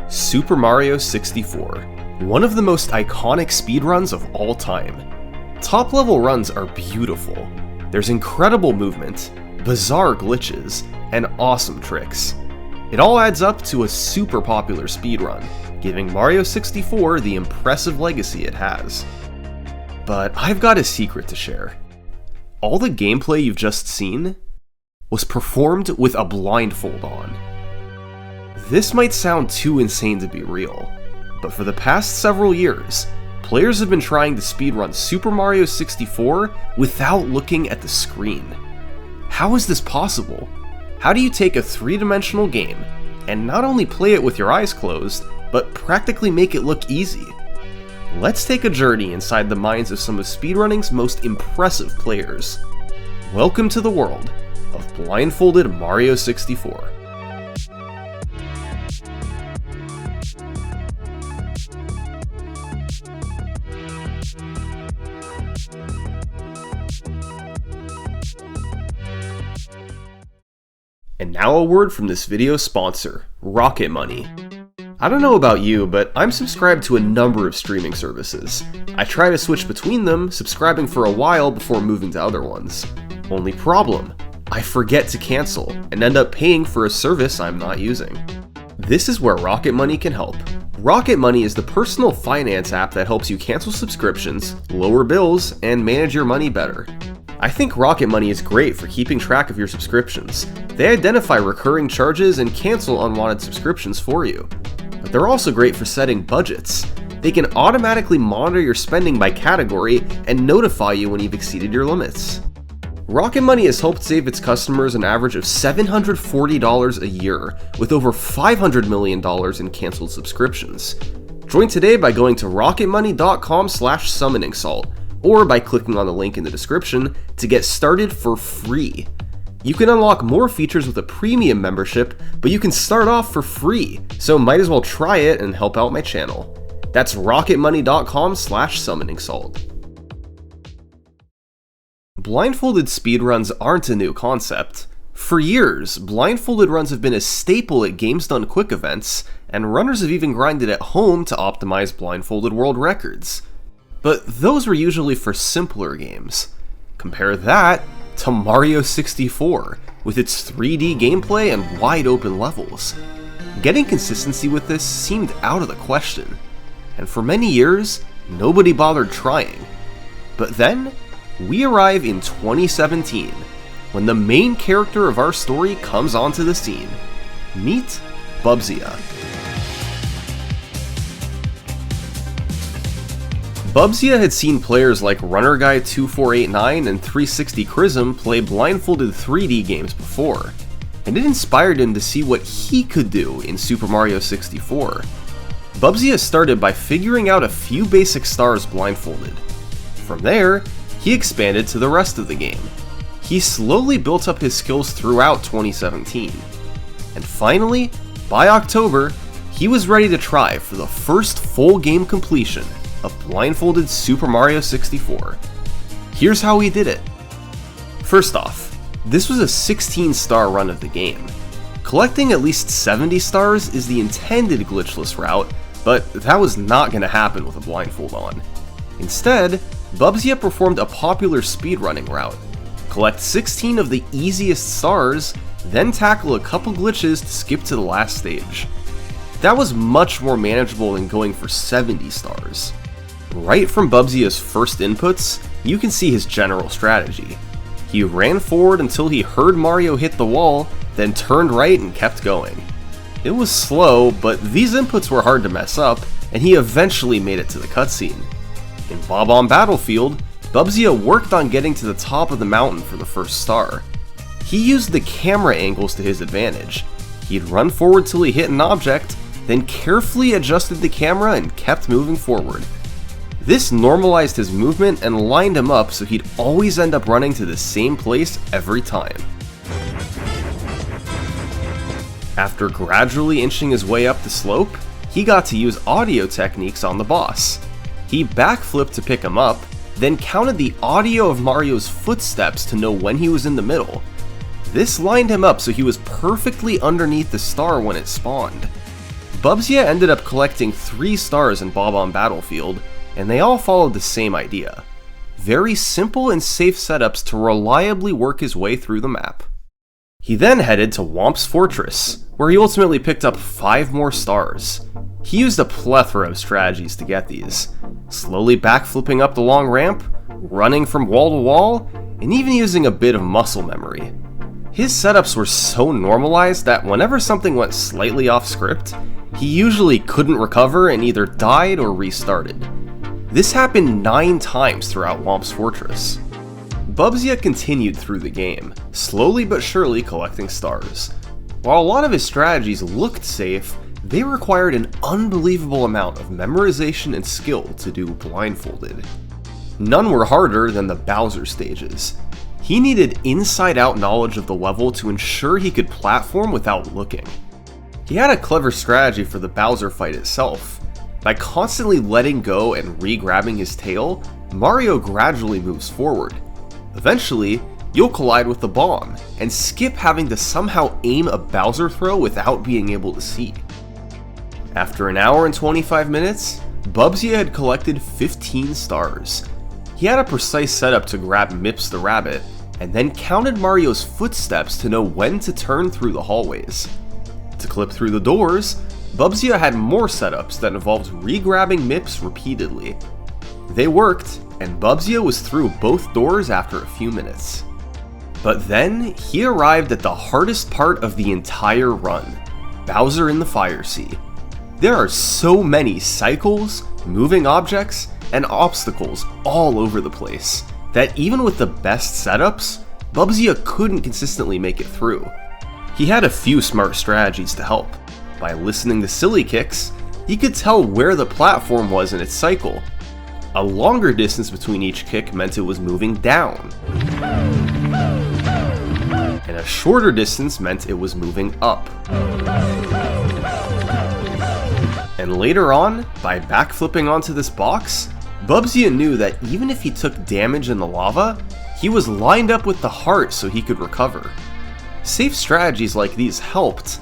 Super Mario 64, one of the most iconic speedruns of all time. Top level runs are beautiful. There's incredible movement, bizarre glitches, and awesome tricks. It all adds up to a super popular speedrun, giving Mario 64 the impressive legacy it has. But I've got a secret to share. All the gameplay you've just seen was performed with a blindfold on. This might sound too insane to be real, but for the past several years, players have been trying to speedrun Super Mario 64 without looking at the screen. How is this possible? How do you take a three-dimensional game and not only play it with your eyes closed, but practically make it look easy? Let's take a journey inside the minds of some of speedrunning's most impressive players. Welcome to the world of Blindfolded Mario 64. And now a word from this video's sponsor, Rocket Money. I don't know about you, but I'm subscribed to a number of streaming services. I try to switch between them, subscribing for a while before moving to other ones. Only problem, I forget to cancel and end up paying for a service I'm not using. This is where Rocket Money can help. Rocket Money is the personal finance app that helps you cancel subscriptions, lower bills, and manage your money better. I think Rocket Money is great for keeping track of your subscriptions. They identify recurring charges and cancel unwanted subscriptions for you. But they're also great for setting budgets. They can automatically monitor your spending by category and notify you when you've exceeded your limits. Rocket Money has helped save its customers an average of $740 a year, with over $500 million in canceled subscriptions. Join today by going to rocketmoney.com/summoningsalt, or by clicking on the link in the description to get started for free. You can unlock more features with a premium membership, but you can start off for free, so might as well try it and help out my channel. That's rocketmoney.com/summoningsalt. Blindfolded speedruns aren't a new concept. For years, blindfolded runs have been a staple at Games Done Quick events, and runners have even grinded at home to optimize blindfolded world records. But those were usually for simpler games. Compare that to Mario 64, with its 3D gameplay and wide open levels. Getting consistency with this seemed out of the question, and for many years, nobody bothered trying. But then, we arrive in 2017, when the main character of our story comes onto the scene. Meet Bubsya. Bubsya had seen players like RunnerGuy2489 and 360 Chrism play blindfolded 3D games before, and it inspired him to see what he could do in Super Mario 64. Bubsya started by figuring out a few basic stars blindfolded. From there, he expanded to the rest of the game. He slowly built up his skills throughout 2017, and finally, by October, he was ready to try for the first full game completion of blindfolded Super Mario 64. Here's how he did it. First off, this was a 16-star run of the game. Collecting at least 70 stars is the intended glitchless route, but that was not going to happen with a blindfold on. Instead, Bubsya performed a popular speedrunning route. Collect 16 of the easiest stars, then tackle a couple glitches to skip to the last stage. That was much more manageable than going for 70 stars. Right from Bubsya's first inputs, you can see his general strategy. He ran forward until he heard Mario hit the wall, then turned right and kept going. It was slow, but these inputs were hard to mess up, and he eventually made it to the cutscene. In Bob-omb Battlefield, Bubsya worked on getting to the top of the mountain for the first star. He used the camera angles to his advantage. He'd run forward till he hit an object, then carefully adjusted the camera and kept moving forward. This normalized his movement and lined him up so he'd always end up running to the same place every time. After gradually inching his way up the slope, he got to use audio techniques on the boss. He backflipped to pick him up, then counted the audio of Mario's footsteps to know when he was in the middle. This lined him up so he was perfectly underneath the star when it spawned. Bubsy ended up collecting 3 stars in Bob-omb Battlefield, and they all followed the same idea. Very simple and safe setups to reliably work his way through the map. He then headed to Whomp's Fortress, where he ultimately picked up 5 more stars. He used a plethora of strategies to get these, slowly backflipping up the long ramp, running from wall to wall, and even using a bit of muscle memory. His setups were so normalized that whenever something went slightly off script, he usually couldn't recover and either died or restarted. This happened 9 times throughout Whomp's Fortress. Bubsy continued through the game, slowly but surely collecting stars. While a lot of his strategies looked safe, they required an unbelievable amount of memorization and skill to do blindfolded. None were harder than the Bowser stages. He needed inside-out knowledge of the level to ensure he could platform without looking. He had a clever strategy for the Bowser fight itself. By constantly letting go and re-grabbing his tail, Mario gradually moves forward. Eventually, you'll collide with the bomb, and skip having to somehow aim a Bowser throw without being able to see. After an hour and 25 minutes, Bubsy had collected 15 stars. He had a precise setup to grab Mips the rabbit, and then counted Mario's footsteps to know when to turn through the hallways. To clip through the doors, Bubsy had more setups that involved re-grabbing Mips repeatedly. They worked, and Bubsy was through both doors after a few minutes. But then, he arrived at the hardest part of the entire run, Bowser in the Fire Sea. There are so many cycles, moving objects, and obstacles all over the place, that even with the best setups, Bubsy couldn't consistently make it through. He had a few smart strategies to help. By listening to silly kicks, he could tell where the platform was in its cycle. A longer distance between each kick meant it was moving down, and a shorter distance meant it was moving up. And later on, by backflipping onto this box, Bubsy knew that even if he took damage in the lava, he was lined up with the heart so he could recover. Safe strategies like these helped,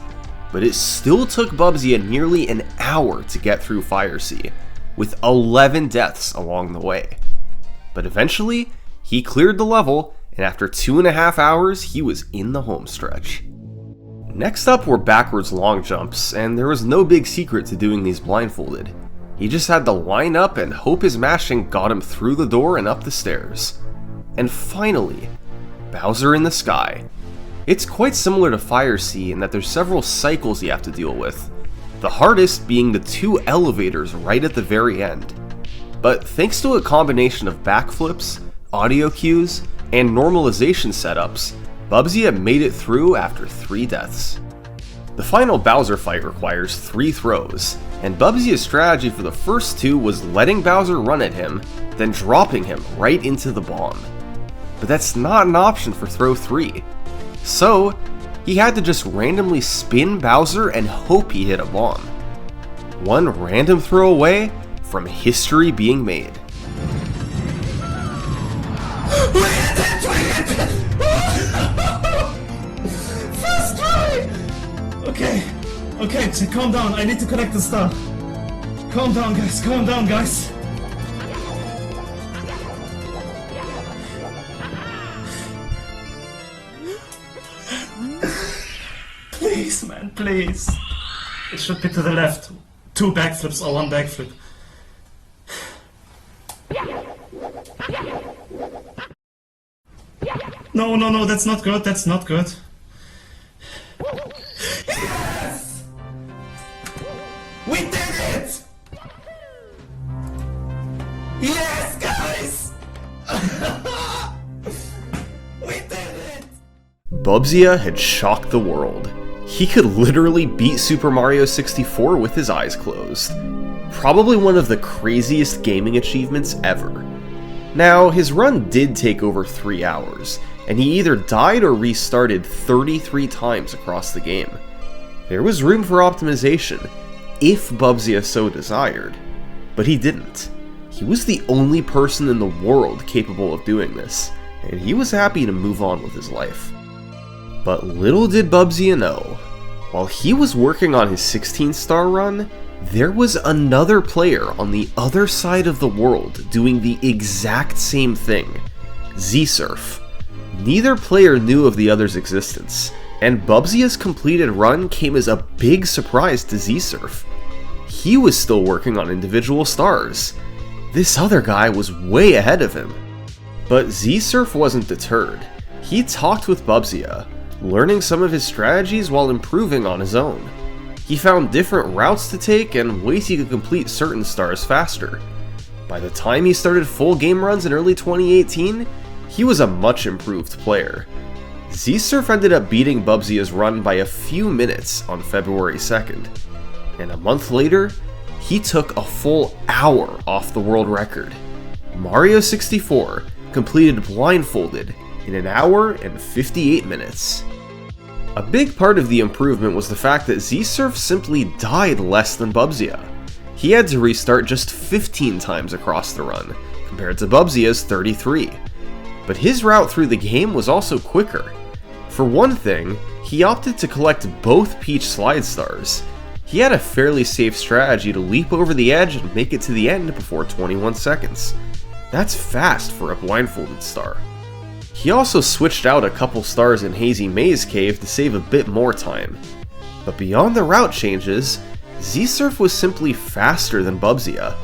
but it still took Bubsy nearly an hour to get through Fire Sea, with 11 deaths along the way. But eventually, he cleared the level, and after 2.5 hours, he was in the home stretch. Next up were backwards long jumps, and there was no big secret to doing these blindfolded. He just had to line up and hope his mashing got him through the door and up the stairs. And finally, Bowser in the Sky. It's quite similar to Fire Sea in that there's several cycles you have to deal with, the hardest being the 2 elevators right at the very end. But thanks to a combination of backflips, audio cues, and normalization setups, Bubsy made it through after 3 deaths. The final Bowser fight requires 3 throws, and Bubsy's strategy for the first 2 was letting Bowser run at him, then dropping him right into the bomb. But that's not an option for throw 3. So, he had to just randomly spin Bowser and hope he hit a bomb. One random throw away from history being made. First try! Okay, so calm down, I need to collect the star. Calm down guys. Please, man, please. It should be to the left. 2 backflips or 1 backflip. No, that's not good, Yes! We did it! Yes, guys! We did it! Bubsy had shocked the world. He could literally beat Super Mario 64 with his eyes closed. Probably one of the craziest gaming achievements ever. Now, his run did take over 3 hours, and he either died or restarted 33 times across the game. There was room for optimization, if Bubsy so desired, but he didn't. He was the only person in the world capable of doing this, and he was happy to move on with his life. But little did Bubsy know, While he was working on his 16-star run, there was another player on the other side of the world doing the exact same thing, Z-Surf. Neither player knew of the other's existence, and Bubsia's completed run came as a big surprise to Z-Surf. He was still working on individual stars. This other guy was way ahead of him. But Z-Surf wasn't deterred. He talked with Bubsia, learning some of his strategies while improving on his own. He found different routes to take and ways he could complete certain stars faster. By the time he started full game runs in early 2018, he was a much improved player. Z-Surf ended up beating Bubsia's run by a few minutes on February 2nd, and a month later, he took a full hour off the world record. Mario 64 completed Blindfolded in an hour and 58 minutes. A big part of the improvement was the fact that Z-Surf simply died less than Bubsia. He had to restart just 15 times across the run, compared to Bubsia's 33. But his route through the game was also quicker. For one thing, he opted to collect both Peach slide stars. He had a fairly safe strategy to leap over the edge and make it to the end before 21 seconds. That's fast for a blindfolded star. He also switched out a couple stars in Hazy Maze Cave to save a bit more time. But beyond the route changes, Z-Surf was simply faster than Bubsia.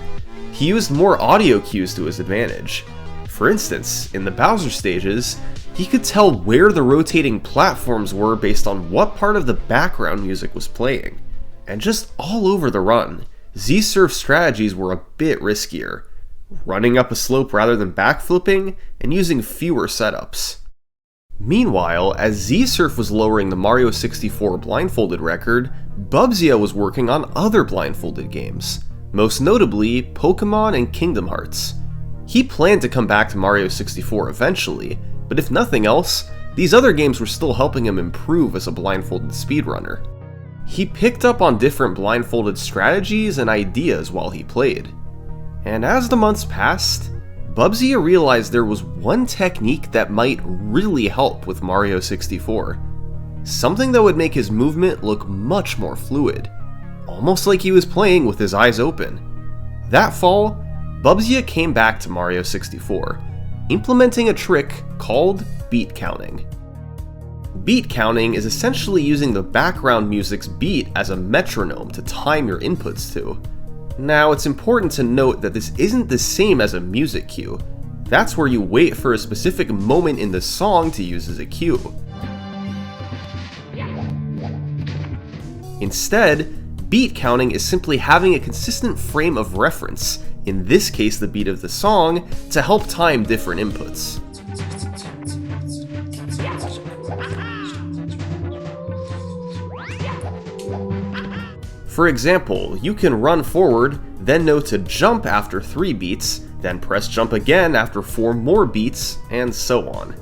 He used more audio cues to his advantage. For instance, in the Bowser stages, he could tell where the rotating platforms were based on what part of the background music was playing. And just all over the run, Z-Surf's strategies were a bit riskier, running up a slope rather than backflipping, and using fewer setups. Meanwhile, as Z-Surf was lowering the Mario 64 blindfolded record, Bubsia was working on other blindfolded games, most notably Pokemon and Kingdom Hearts. He planned to come back to Mario 64 eventually, but if nothing else, these other games were still helping him improve as a blindfolded speedrunner. He picked up on different blindfolded strategies and ideas while he played. And as the months passed, Bubsia realized there was one technique that might really help with Mario 64. Something that would make his movement look much more fluid, almost like he was playing with his eyes open. That fall, Bubsia came back to Mario 64, implementing a trick called beat counting. Beat counting is essentially using the background music's beat as a metronome to time your inputs to. Now, it's important to note that this isn't the same as a music cue. That's where you wait for a specific moment in the song to use as a cue. Instead, beat counting is simply having a consistent frame of reference, in this case the beat of the song, to help time different inputs. For example, you can run forward, then know to jump after 3 beats, then press jump again after 4 more beats, and so on.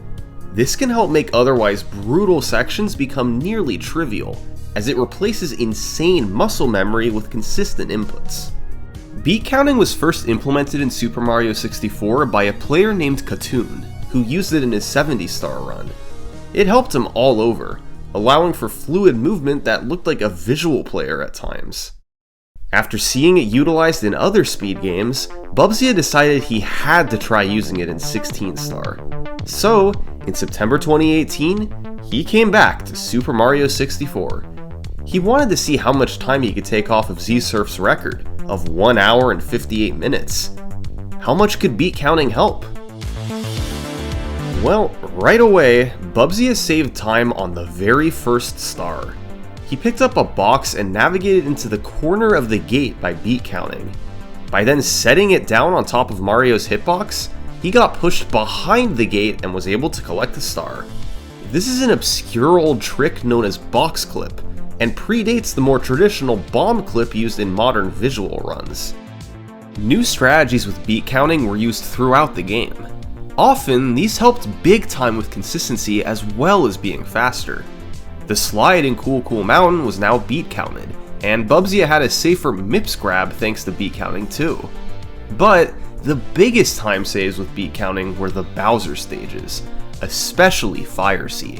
This can help make otherwise brutal sections become nearly trivial, as it replaces insane muscle memory with consistent inputs. Beat counting was first implemented in Super Mario 64 by a player named Katoon, who used it in his 70-star run. It helped him all over, allowing for fluid movement that looked like a visual player at times. After seeing it utilized in other speed games, Bubsia decided he had to try using it in 16-star. So, in September 2018, he came back to Super Mario 64. He wanted to see how much time he could take off of Z-Surf's record of 1 hour and 58 minutes. How much could beat counting help? Well, right away, Bubsia saved time on the very first star. He picked up a box and navigated into the corner of the gate by beat counting. By then setting it down on top of Mario's hitbox, he got pushed behind the gate and was able to collect the star. This is an obscure old trick known as box clip, and predates the more traditional bomb clip used in modern visual runs. New strategies with beat counting were used throughout the game. Often, these helped big time with consistency as well as being faster. The slide in Cool Cool Mountain was now beat counted, and Bubsia had a safer MIPS grab thanks to beat counting too. But the biggest time saves with beat counting were the Bowser stages, especially Fire Sea.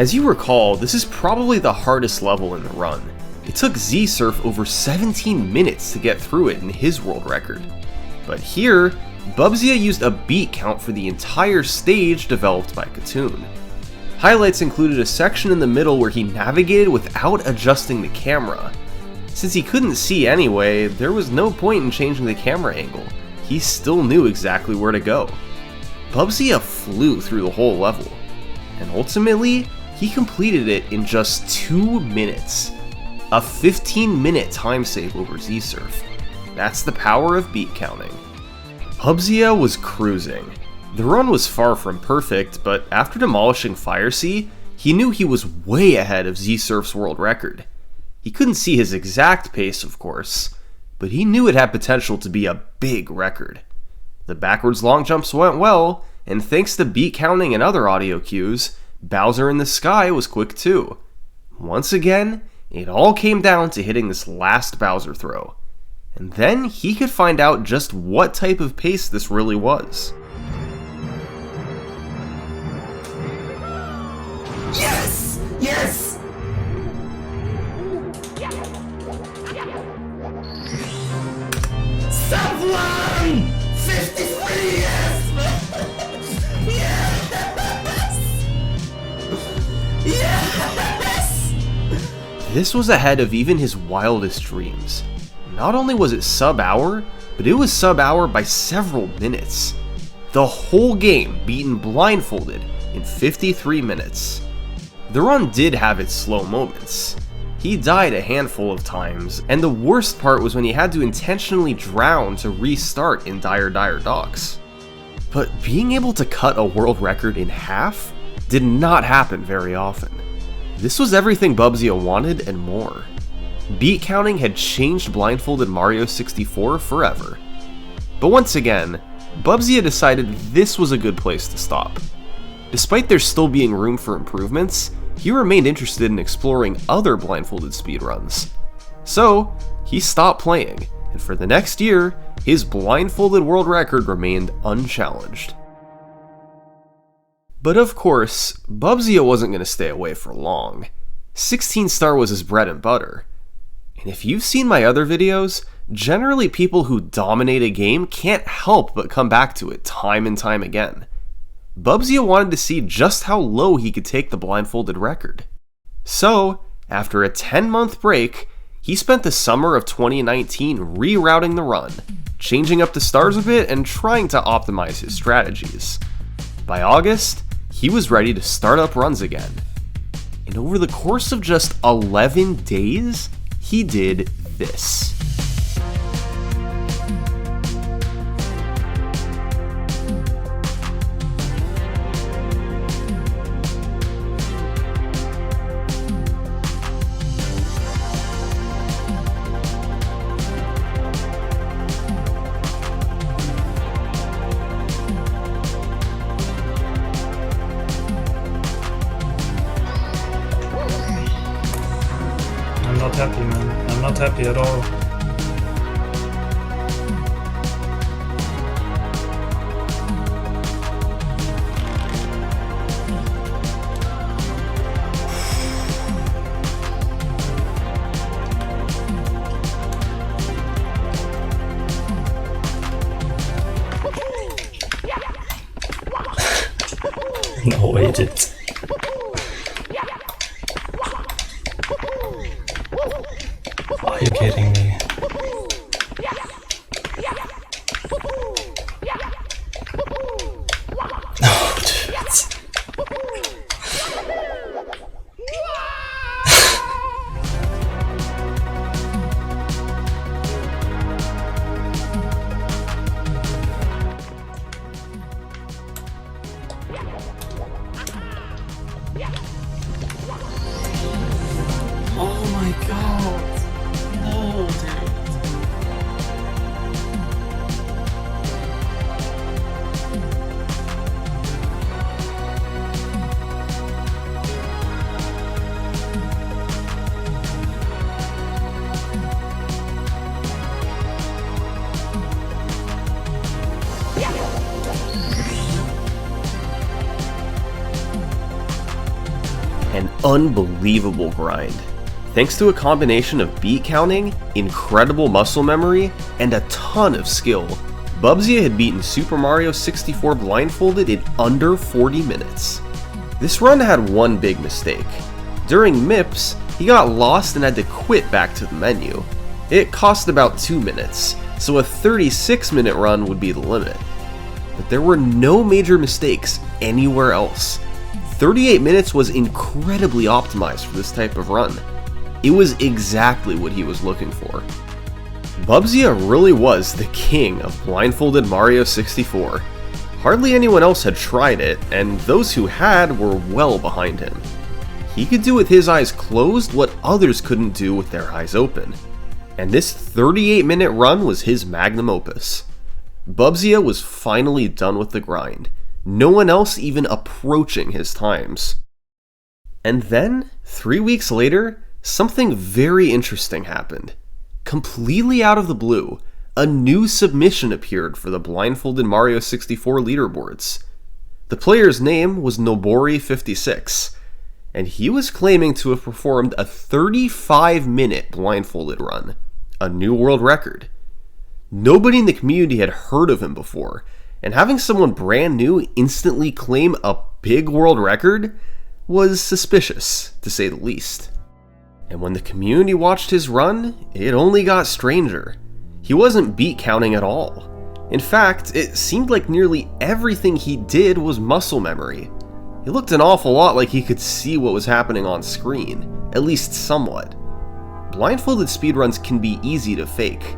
As you recall, this is probably the hardest level in the run. It took Z-Surf over 17 minutes to get through it in his world record. But here, Bubzia used a beat count for the entire stage developed by Katoon. Highlights included a section in the middle where he navigated without adjusting the camera. Since he couldn't see anyway, there was no point in changing the camera angle. He still knew exactly where to go. Bubzia flew through the whole level, and ultimately, he completed it in just 2 minutes. A 15-minute time save over Z-Surf. That's the power of beat counting. Bubzia was cruising. The run was far from perfect, but after demolishing Fire Sea, he knew he was way ahead of Z-Surf's world record. He couldn't see his exact pace, of course, but he knew it had potential to be a big record. The backwards long jumps went well, and thanks to beat counting and other audio cues, Bowser in the Sky was quick too. Once again, it all came down to hitting this last Bowser throw. And then he could find out just what type of pace this really was. Yes! Yes! Someone! 53, yes! Yes! Yes! This was ahead of even his wildest dreams. Not only was it sub-hour, but it was sub-hour by several minutes. The whole game beaten blindfolded in 53 minutes. The run did have its slow moments. He died a handful of times, and the worst part was when he had to intentionally drown to restart in Dire Docks. But being able to cut a world record in half did not happen very often. This was everything Bubzia wanted and more. Beat counting had changed blindfolded Mario 64 forever. But once again, Bubzia decided this was a good place to stop. Despite there still being room for improvements, he remained interested in exploring other blindfolded speedruns. So, he stopped playing, and for the next year, his blindfolded world record remained unchallenged. But of course, Bubzia wasn't going to stay away for long. 16 star was his bread and butter. And if you've seen my other videos, generally people who dominate a game can't help but come back to it time and time again. Bubzia wanted to see just how low he could take the blindfolded record. So, after a 10-month break, he spent the summer of 2019 rerouting the run, changing up the stars a bit and trying to optimize his strategies. By August, he was ready to start up runs again. And over the course of just 11 days, he did this. I'm not happy, man. I'm not happy at all. No way, dude. Are you kidding me? Oh, dude. unbelievable grind. Thanks to a combination of beat counting, incredible muscle memory, and a ton of skill, Bubsy had beaten Super Mario 64 Blindfolded in under 40 minutes. This run had one big mistake. During MIPS, he got lost and had to quit back to the menu. It cost about 2 minutes, so a 36-minute run would be the limit. But there were no major mistakes anywhere else. 38 minutes was incredibly optimized for this type of run. It was exactly what he was looking for. Bubsy really was the king of Blindfolded Mario 64. Hardly anyone else had tried it, and those who had were well behind him. He could do with his eyes closed what others couldn't do with their eyes open. And this 38-minute run was his magnum opus. Bubsy was finally done with the grind, no one else even approaching his times. And then, 3 weeks later, something very interesting happened. Completely out of the blue, a new submission appeared for the Blindfolded Mario 64 leaderboards. The player's name was Nobori56, and he was claiming to have performed a 35-minute blindfolded run, a new world record. Nobody in the community had heard of him before, and having someone brand new instantly claim a big world record was suspicious, to say the least. And when the community watched his run, it only got stranger. He wasn't beat counting at all. In fact, it seemed like nearly everything he did was muscle memory. He looked an awful lot like he could see what was happening on screen, at least somewhat. Blindfolded speedruns can be easy to fake.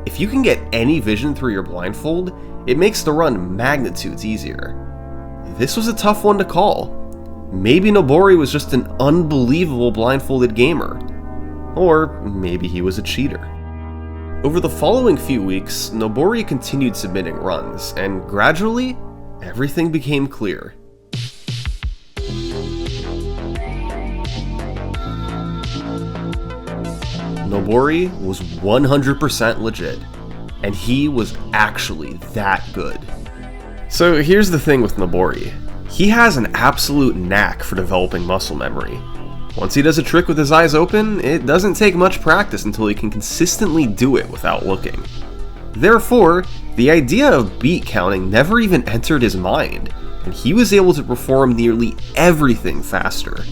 If you can get any vision through your blindfold, it makes the run magnitudes easier. This was a tough one to call. Maybe Nobori was just an unbelievable blindfolded gamer. Or maybe he was a cheater. Over the following few weeks, Nobori continued submitting runs, and gradually, everything became clear. Nobori was 100% legit, and he was actually that good. So here's the thing with Nobori. He has an absolute knack for developing muscle memory. Once he does a trick with his eyes open, it doesn't take much practice until he can consistently do it without looking. Therefore, the idea of beat counting never even entered his mind, and he was able to perform nearly everything faster.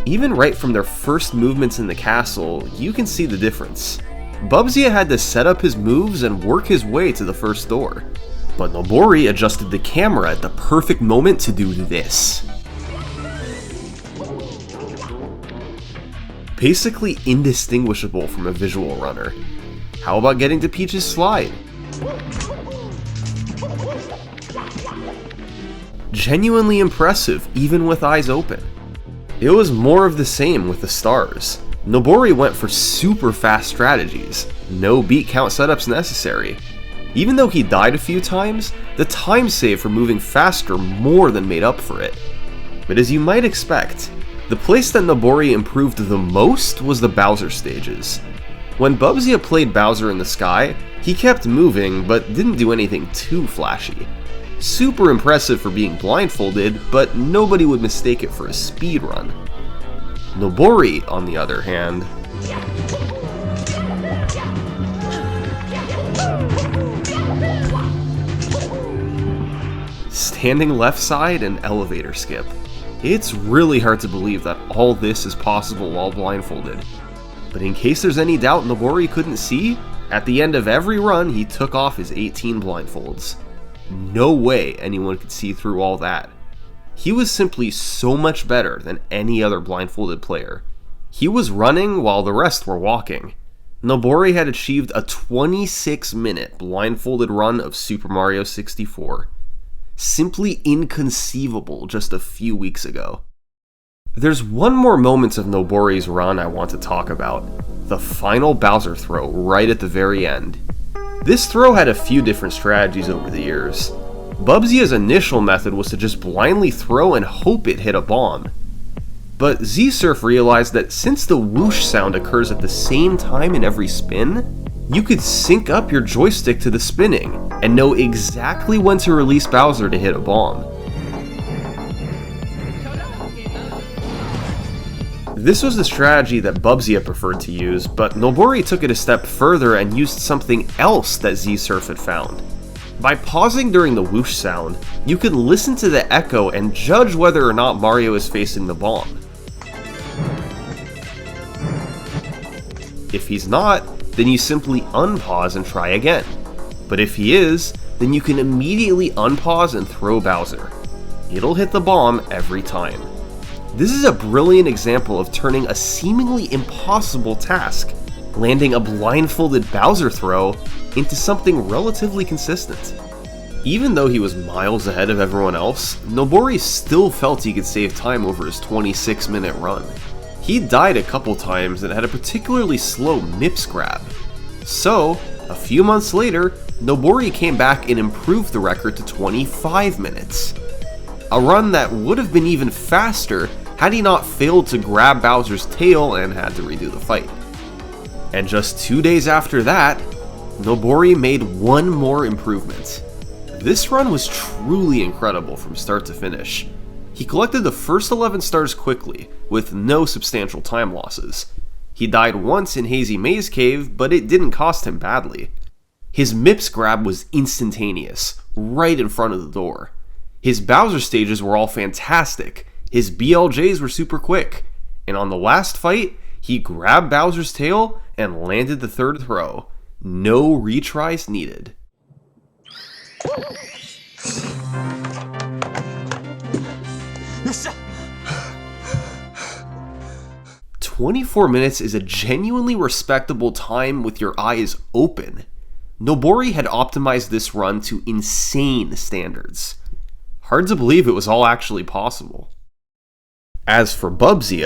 Even right from their first movements in the castle, you can see the difference. Bubsy had to set up his moves and work his way to the first door, but Nobori adjusted the camera at the perfect moment to do this. Basically indistinguishable from a visual runner. How about getting to Peach's slide? Genuinely impressive, even with eyes open. It was more of the same with the stars. Nobori went for super fast strategies, no beat count setups necessary. Even though he died a few times, the time save for moving faster more than made up for it. But as you might expect, the place that Nobori improved the most was the Bowser stages. When Bubsy played Bowser in the sky, he kept moving but didn't do anything too flashy. Super impressive for being blindfolded, but nobody would mistake it for a speed run. Nobori, on the other hand, standing left side and elevator skip. It's really hard to believe that all this is possible while blindfolded. But in case there's any doubt Nobori couldn't see, at the end of every run he took off his 18 blindfolds. No way anyone could see through all that. He was simply so much better than any other blindfolded player. He was running while the rest were walking. Nobori had achieved a 26-minute blindfolded run of Super Mario 64. Simply inconceivable just a few weeks ago. There's one more moment of Nobori's run I want to talk about. The final Bowser throw right at the very end. This throw had a few different strategies over the years. Bubsy's initial method was to just blindly throw and hope it hit a bomb. But Z-Surf realized that since the whoosh sound occurs at the same time in every spin, you could sync up your joystick to the spinning and know exactly when to release Bowser to hit a bomb. This was the strategy that Bubsy preferred to use, but Nobori took it a step further and used something else that Z-Surf had found. By pausing during the whoosh sound, you could listen to the echo and judge whether or not Mario is facing the bomb. If he's not, then you simply unpause and try again. But if he is, then you can immediately unpause and throw Bowser. It'll hit the bomb every time. This is a brilliant example of turning a seemingly impossible task, landing a blindfolded Bowser throw, into something relatively consistent. Even though he was miles ahead of everyone else, Nobori still felt he could save time over his 26-minute run. He died a couple times and had a particularly slow MIPS grab. So, a few months later, Nobori came back and improved the record to 25 minutes. A run that would have been even faster had he not failed to grab Bowser's tail and had to redo the fight. And just 2 days after that, Nobori made one more improvement. This run was truly incredible from start to finish. He collected the first 11 stars quickly, with no substantial time losses. He died once in Hazy Maze Cave, but it didn't cost him badly. His MIPS grab was instantaneous, right in front of the door. His Bowser stages were all fantastic, his BLJs were super quick, and on the last fight, he grabbed Bowser's tail and landed the third throw. No retries needed. Yes. 24 minutes is a genuinely respectable time with your eyes open. Nobori had optimized this run to insane standards. Hard to believe it was all actually possible. As for Bubsy,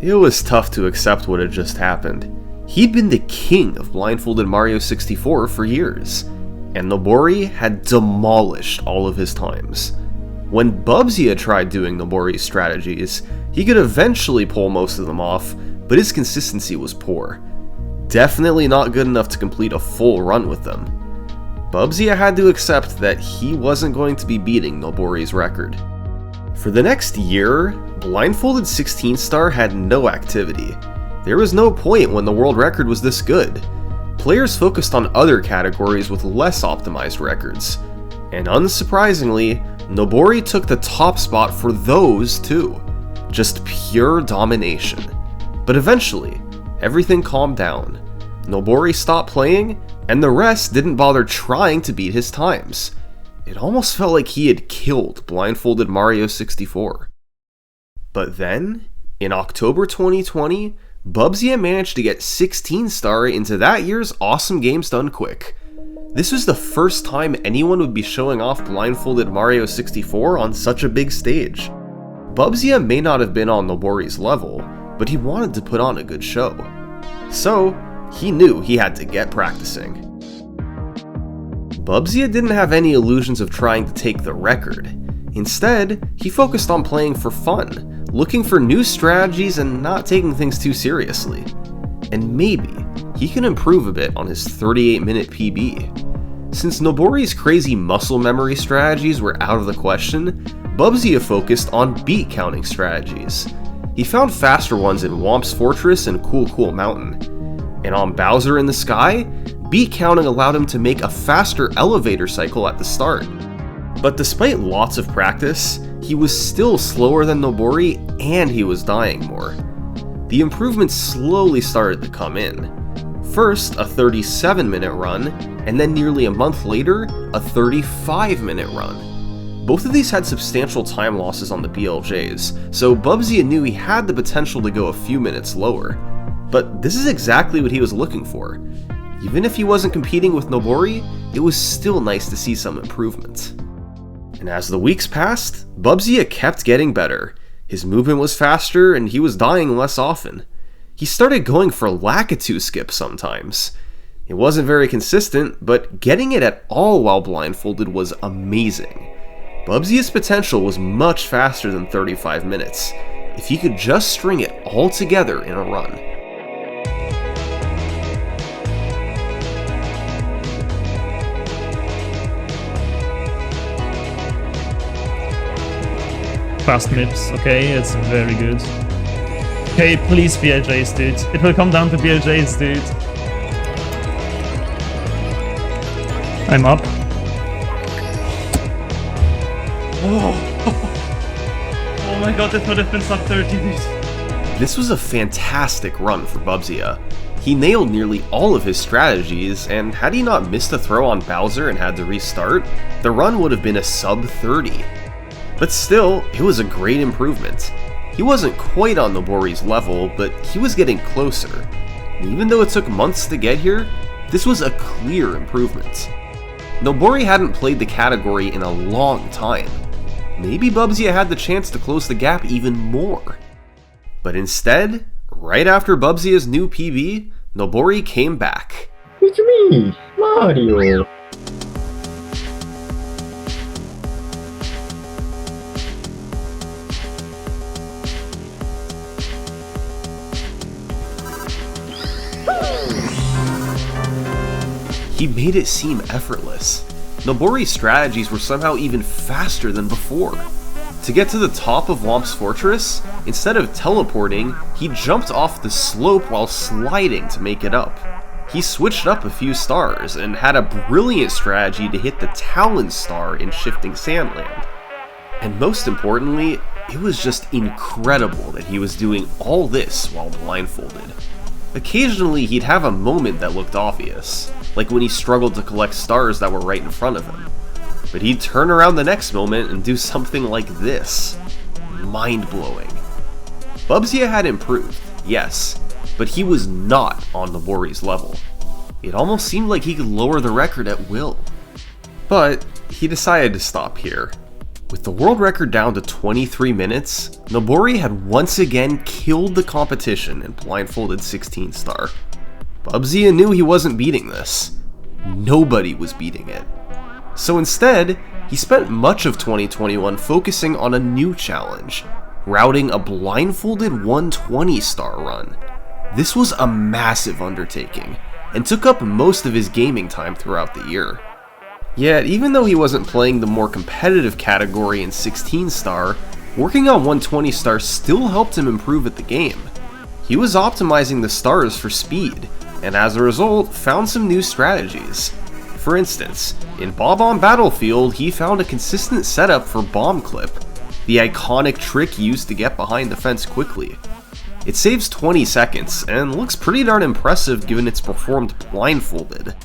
it was tough to accept what had just happened. He'd been the king of Blindfolded Mario 64 for years, and Nobori had demolished all of his times. When Bubsy tried doing Nobori's strategies, he could eventually pull most of them off, but his consistency was poor. Definitely not good enough to complete a full run with them. Bubsy had to accept that he wasn't going to be beating Nobori's record. For the next year, Blindfolded 16-star had no activity. There was no point when the world record was this good. Players focused on other categories with less optimized records. And unsurprisingly, Nobori took the top spot for those too. Just pure domination. But eventually, everything calmed down. Nobori stopped playing, and the rest didn't bother trying to beat his times. It almost felt like he had killed Blindfolded Mario 64. But then, in October 2020, Bubsy managed to get 16-star into that year's Awesome Games Done Quick. This was the first time anyone would be showing off Blindfolded Mario 64 on such a big stage. Bubsy may not have been on Nobori's level, but he wanted to put on a good show. So, he knew he had to get practicing. Bubsy didn't have any illusions of trying to take the record. Instead, he focused on playing for fun, looking for new strategies and not taking things too seriously. And maybe he can improve a bit on his 38-minute PB. Since Nobori's crazy muscle memory strategies were out of the question, Bubsy focused on beat counting strategies. He found faster ones in Whomp's Fortress and Cool Mountain. And on Bowser in the Sky, beat counting allowed him to make a faster elevator cycle at the start. But despite lots of practice, he was still slower than Nobori and he was dying more. The improvements slowly started to come in. First, a 37-minute run, and then nearly a month later, a 35-minute run. Both of these had substantial time losses on the BLJs, so Bubsy knew he had the potential to go a few minutes lower. But this is exactly what he was looking for. Even if he wasn't competing with Nobori, it was still nice to see some improvement. And as the weeks passed, Bubsy kept getting better. His movement was faster and he was dying less often. He started going for Lakitu skip sometimes. It wasn't very consistent, but getting it at all while blindfolded was amazing. Bubsy's potential was much faster than 35 minutes, if he could just string it all together in a run. Fast MIPS, okay, it's very good. Okay, please BLJs, dude. It will come down to BLJs, dude. I'm up. Oh my god, that would have been sub 30, dude. This was a fantastic run for Bubzia. He nailed nearly all of his strategies, and had he not missed a throw on Bowser and had to restart, the run would have been a sub 30. But still, it was a great improvement. He wasn't quite on Nobori's level, but he was getting closer. And even though it took months to get here, this was a clear improvement. Nobori hadn't played the category in a long time. Maybe Bubzia had the chance to close the gap even more. But instead, right after Bubzia's new PB, Nobori came back. It's me, Mario. He made it seem effortless. Nobori's strategies were somehow even faster than before. To get to the top of Womp's fortress, instead of teleporting, he jumped off the slope while sliding to make it up. He switched up a few stars and had a brilliant strategy to hit the Talon star in Shifting Sandland. And most importantly, it was just incredible that he was doing all this while blindfolded. Occasionally, he'd have a moment that looked obvious, like when he struggled to collect stars that were right in front of him. But he'd turn around the next moment and do something like this. Mind-blowing. Bubzia had improved, yes, but he was not on Nobori's level. It almost seemed like he could lower the record at will. But he decided to stop here. With the world record down to 23 minutes, Nobori had once again killed the competition in Blindfolded 16 star. Bubzia knew he wasn't beating this. Nobody was beating it. So instead, he spent much of 2021 focusing on a new challenge, routing a blindfolded 120 star run. This was a massive undertaking, and took up most of his gaming time throughout the year. Yet, even though he wasn't playing the more competitive category in 16 star, working on 120 star still helped him improve at the game. He was optimizing the stars for speed, and as a result, found some new strategies. For instance, in Bob on Battlefield, he found a consistent setup for Bomb Clip, the iconic trick used to get behind the fence quickly. It saves 20 seconds, and looks pretty darn impressive given it's performed blindfolded.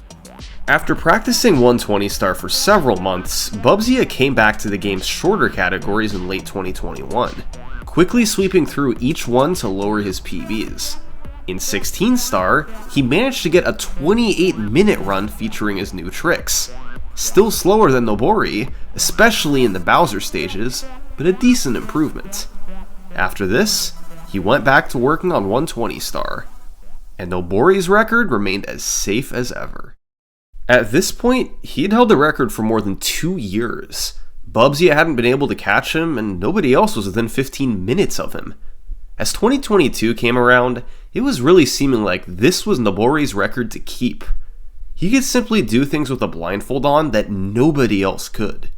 After practicing 120 star for several months, Bubzia came back to the game's shorter categories in late 2021, quickly sweeping through each one to lower his PBs. In 16 star, he managed to get a 28-minute run featuring his new tricks. Still slower than Nobori, especially in the Bowser stages, but a decent improvement. After this, he went back to working on 120 star, and Nobori's record remained as safe as ever. At this point, he'd held the record for more than 2 years. Bubzia hadn't been able to catch him, and nobody else was within 15 minutes of him. As 2022 came around, it was really seeming like this was Nobori's record to keep. He could simply do things with a blindfold on that nobody else could.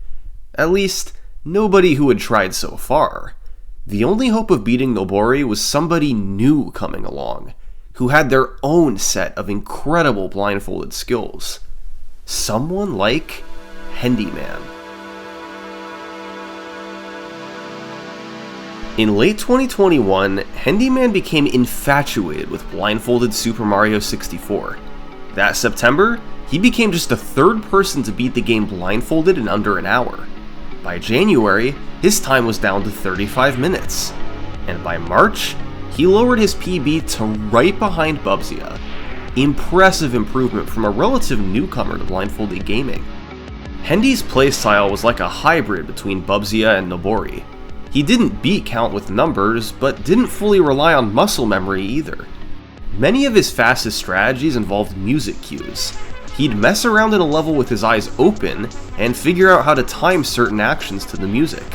At least, nobody who had tried so far. The only hope of beating Nobori was somebody new coming along, who had their own set of incredible blindfolded skills. Someone like Handyman. In late 2021, Handyman became infatuated with blindfolded Super Mario 64. That September, he became just the third person to beat the game blindfolded in under an hour. By January, his time was down to 35 minutes. And by March, he lowered his PB to right behind Bubzia. Impressive improvement from a relative newcomer to blindfolded gaming. Hendy's playstyle was like a hybrid between Bubzia and Nobori. He didn't beat Count with numbers, but didn't fully rely on muscle memory either. Many of his fastest strategies involved music cues. He'd mess around in a level with his eyes open, and figure out how to time certain actions to the music.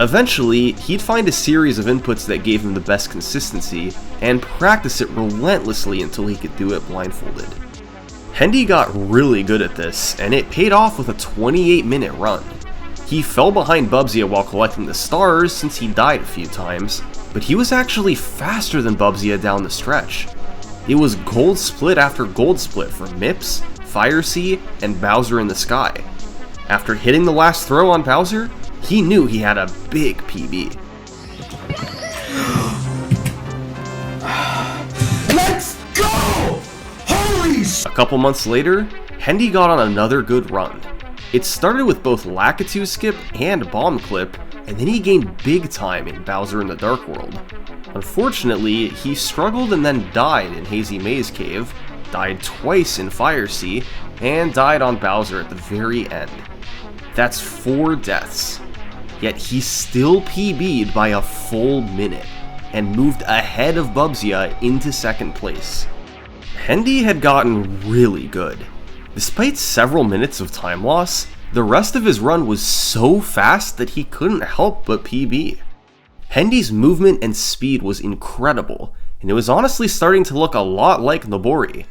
Eventually, he'd find a series of inputs that gave him the best consistency, and practice it relentlessly until he could do it blindfolded. Hendy got really good at this, and it paid off with a 28-minute run. He fell behind Bubzia while collecting the stars since he died a few times, but he was actually faster than Bubsy down the stretch. It was gold split after gold split for Mips, Fire Sea, and Bowser in the Sky. After hitting the last throw on Bowser, he knew he had a big PB. Let's go! Holy sh! A couple months later, Hendy got on another good run. It started with both Lakitu Skip and Bomb Clip, and then he gained big time in Bowser in the Dark World. Unfortunately, he struggled and then died in Hazy Maze Cave, died twice in Fire Sea, and died on Bowser at the very end. That's 4 deaths. Yet he still PB'd by a full minute, and moved ahead of Bubsy into second place. Hendy had gotten really good. Despite several minutes of time loss, the rest of his run was so fast that he couldn't help but PB. Hendy's movement and speed was incredible, and it was honestly starting to look a lot like Nobori.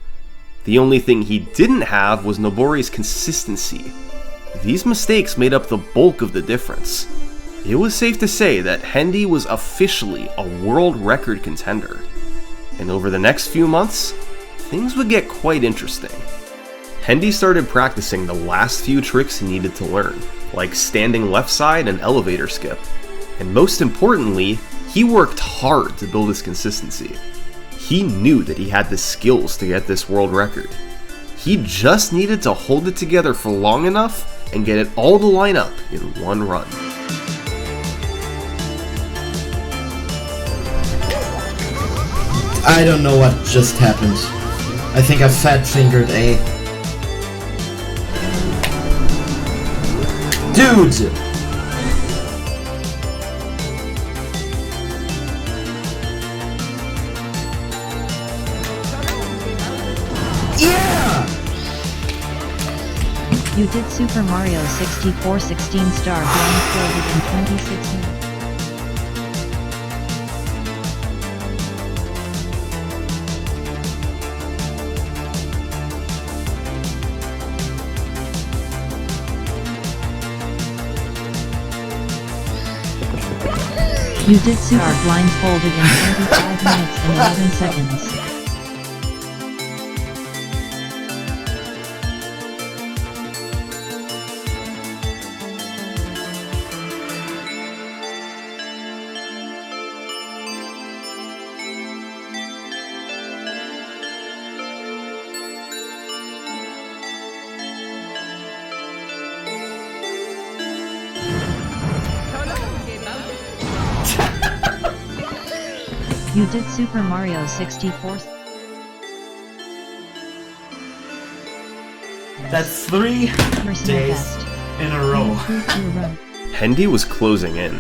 The only thing he didn't have was Nobori's consistency. These mistakes made up the bulk of the difference. It was safe to say that Hendy was officially a world record contender. And over the next few months, things would get quite interesting. Hendy started practicing the last few tricks he needed to learn, like standing left side and elevator skip. And most importantly, he worked hard to build his consistency. He knew that he had the skills to get this world record. He just needed to hold it together for long enough and get it all to line up in one run. I don't know what just happened. I think I fat-fingered A. Dude! Yeah! You did Super Mario 64 16-star blindfolded in 26 minutes. You did Super blindfolded in 25 minutes and 11 seconds. You did Super Mario 64. That's 3 Personal days best. in a row. Improved your run. Hendy was closing in.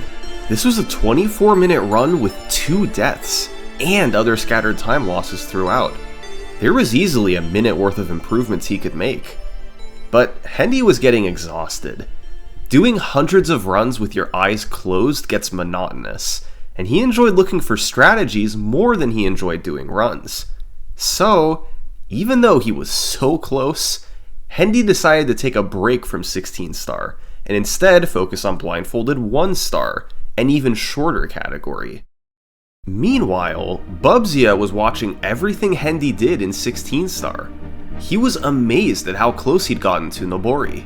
This was a 24-minute run with 2 deaths, and other scattered time losses throughout. There was easily a minute worth of improvements he could make. But Hendy was getting exhausted. Doing hundreds of runs with your eyes closed gets monotonous, and he enjoyed looking for strategies more than he enjoyed doing runs. So, even though he was so close, Hendy decided to take a break from 16-star, and instead focus on blindfolded 1-star, an even shorter category. Meanwhile, Bubsy was watching everything Hendy did in 16-star. He was amazed at how close he'd gotten to Nobori.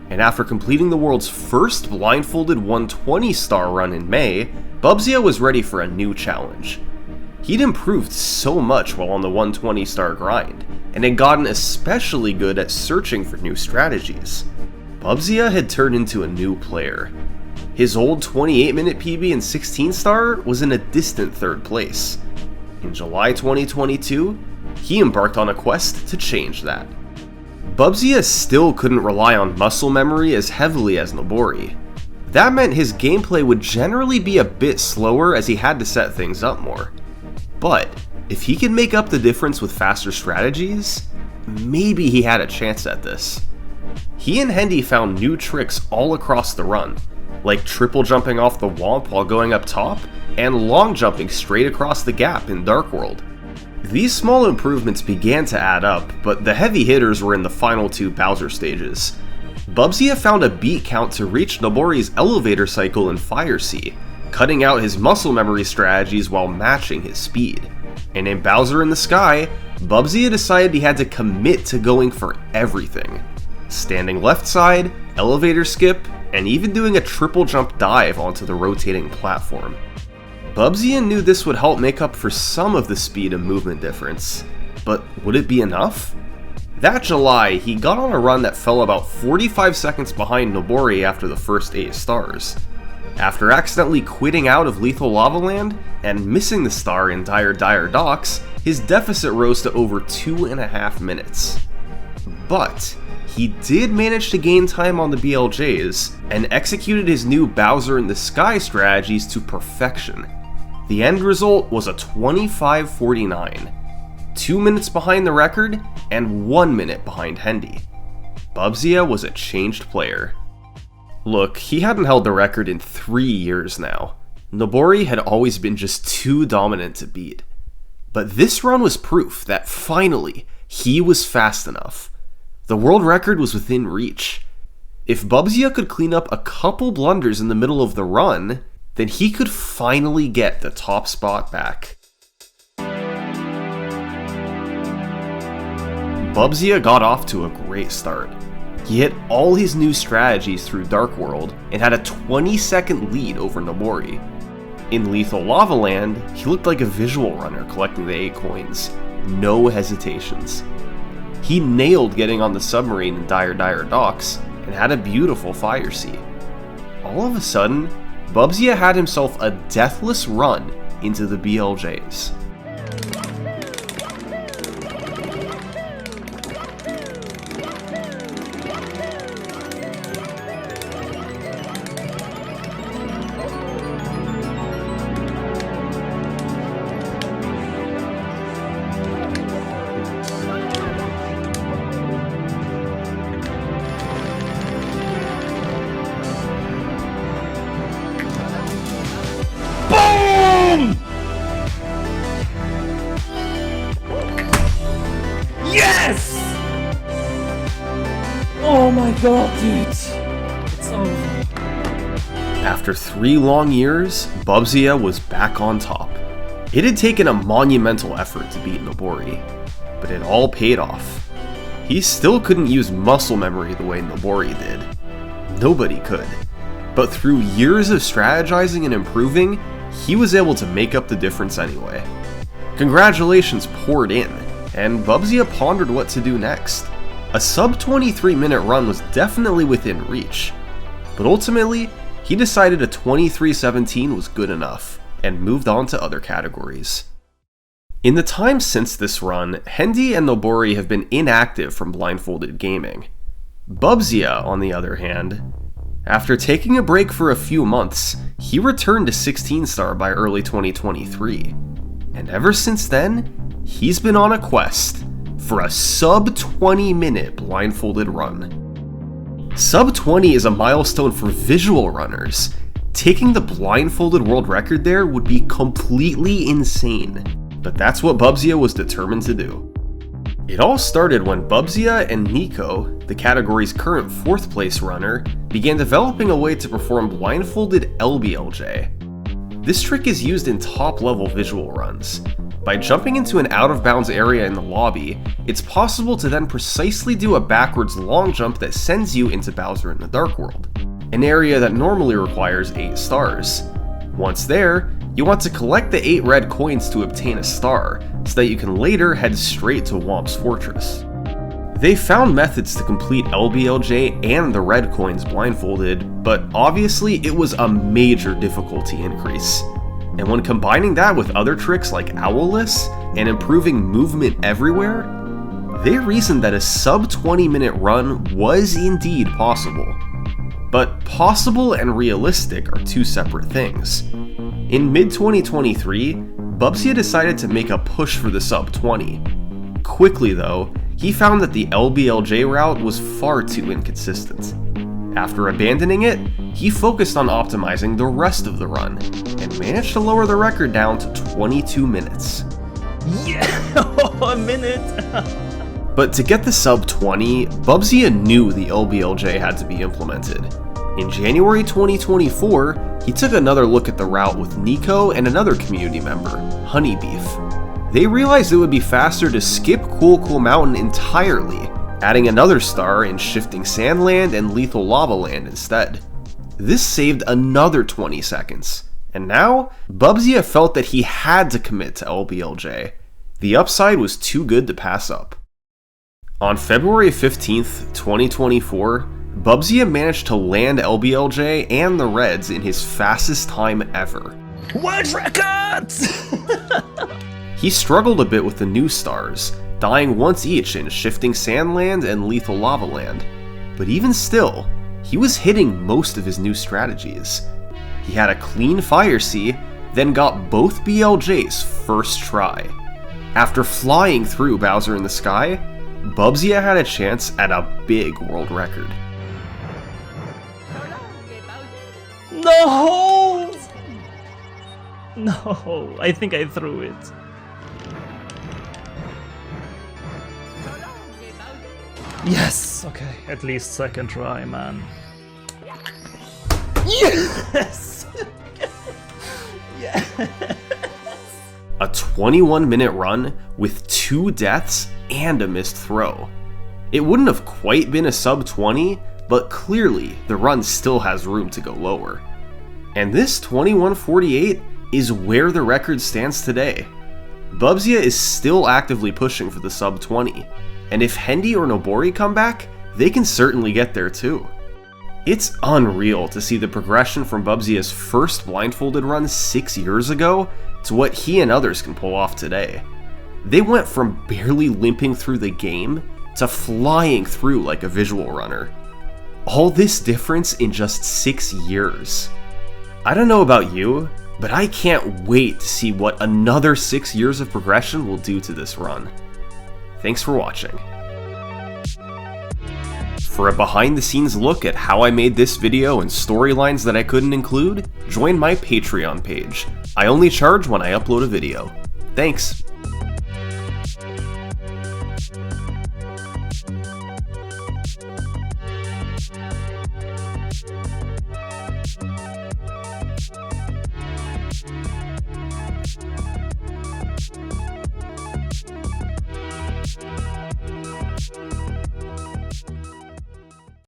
And after completing the world's first blindfolded 120-star run in May, Bubsy was ready for a new challenge. He'd improved so much while on the 120-star grind, and had gotten especially good at searching for new strategies. Bubsy had turned into a new player. His old 28-minute PB in 16-star was in a distant 3rd place. In July 2022, he embarked on a quest to change that. Bubsy still couldn't rely on muscle memory as heavily as Nobori. That meant his gameplay would generally be a bit slower as he had to set things up more. But if he could make up the difference with faster strategies, maybe he had a chance at this. He and Hendy found new tricks all across the run, like triple jumping off the womp while going up top, and long jumping straight across the gap in Dark World. These small improvements began to add up, but the heavy hitters were in the final 2 Bowser stages. Bubsy found a beat count to reach Nobori's elevator cycle in Fire Sea, cutting out his muscle memory strategies while matching his speed. And in Bowser in the Sky, Bubsy decided he had to commit to going for everything. Standing left side, elevator skip, and even doing a triple jump dive onto the rotating platform. Bubsy knew this would help make up for some of the speed and movement difference, but would it be enough? That July, he got on a run that fell about 45 seconds behind Nobori after the first 8 stars. After accidentally quitting out of Lethal Lava Land and missing the star in Dire Docks, his deficit rose to over 2.5 minutes. But he did manage to gain time on the BLJs and executed his new Bowser in the Sky strategies to perfection. The end result was a 25:49, 2 minutes behind the record and 1 minute behind Hendy. Bubsy was a changed player. Look, he hadn't held the record in 3 years now. Nobori had always been just too dominant to beat. But this run was proof that finally, he was fast enough. The world record was within reach. If Bubsy could clean up a couple blunders in the middle of the run, then he could finally get the top spot back. Bubsy got off to a great start. He hit all his new strategies through Dark World and had a 20-second lead over Nobori. In Lethal Lava Land, he looked like a visual runner collecting the 8 coins. No hesitations. He nailed getting on the submarine in Dire Docks and had a beautiful fire sea. All of a sudden, Bubsy had himself a deathless run into the BLJs. Yes! Oh my god, dude. It's over. After 3 long years, Bubsy was back on top. It had taken a monumental effort to beat Nobori, but it all paid off. He still couldn't use muscle memory the way Nobori did. Nobody could. But through years of strategizing and improving, he was able to make up the difference anyway. Congratulations poured in, and Bubsy pondered what to do next. A sub 23-minute run was definitely within reach, but ultimately, he decided a 23:17 was good enough, and moved on to other categories. In the time since this run, Hendy and Nobori have been inactive from Blindfolded gaming. Bubsy, on the other hand, after taking a break for a few months, he returned to 16-star by early 2023, and ever since then, he's been on a quest for a sub 20-minute Blindfolded run. Sub 20 is a milestone for visual runners. Taking the Blindfolded world record there would be completely insane, but that's what Bubsy was determined to do. It all started when Bubsy and Nico, the category's current 4th place runner, began developing a way to perform Blindfolded LBLJ. This trick is used in top-level visual runs. By jumping into an out-of-bounds area in the lobby, it's possible to then precisely do a backwards long jump that sends you into Bowser in the Dark World, an area that normally requires 8 stars. Once there, you want to collect the 8 red coins to obtain a star, so that you can later head straight to Whomp's Fortress. They found methods to complete LBLJ and the red coins blindfolded, but obviously it was a major difficulty increase. And when combining that with other tricks like Owlless and improving movement everywhere, they reasoned that a sub 20-minute run was indeed possible. But possible and realistic are 2 separate things. In mid-2023, Bubsy decided to make a push for the sub 20. Quickly though, he found that the LBLJ route was far too inconsistent. After abandoning it, he focused on optimizing the rest of the run, and managed to lower the record down to 22 minutes. Yeah! A minute! But to get the sub 20, Bubsy knew the LBLJ had to be implemented. In January 2024, he took another look at the route with Nico and another community member, Honeybeef. They realized it would be faster to skip Cool Cool Mountain entirely, adding another star in Shifting Sandland and Lethal Lava Land instead. This saved another 20 seconds, and now, Bubzia felt that he had to commit to LBLJ. The upside was too good to pass up. On February 15th, 2024, Bubzia managed to land LBLJ and the Reds in his fastest time ever. World records! He struggled a bit with the new stars, dying once each in Shifting Sandland and Lethal Lava Land, but even still, he was hitting most of his new strategies. He had a clean Fire Sea, then got both BLJs first try. After flying through Bowser in the Sky, Bubzia had a chance at a big world record. No! No, I think I threw it. Yes! Okay, at least second try, man. Yes! Yes! A 21-minute run with 2 deaths and a missed throw. It wouldn't have quite been a sub 20, but clearly the run still has room to go lower. And this 21:48 is where the record stands today. Bubzia is still actively pushing for the sub 20, and if Hendy or Nobori come back, they can certainly get there too. It's unreal to see the progression from Bubzia's first blindfolded run 6 years ago to what he and others can pull off today. They went from barely limping through the game to flying through like a visual runner. All this difference in just 6 years. I don't know about you, but I can't wait to see what another 6 years of progression will do to this run. Thanks for watching. For a behind-the-scenes look at how I made this video and storylines that I couldn't include, join my Patreon page. I only charge when I upload a video. Thanks!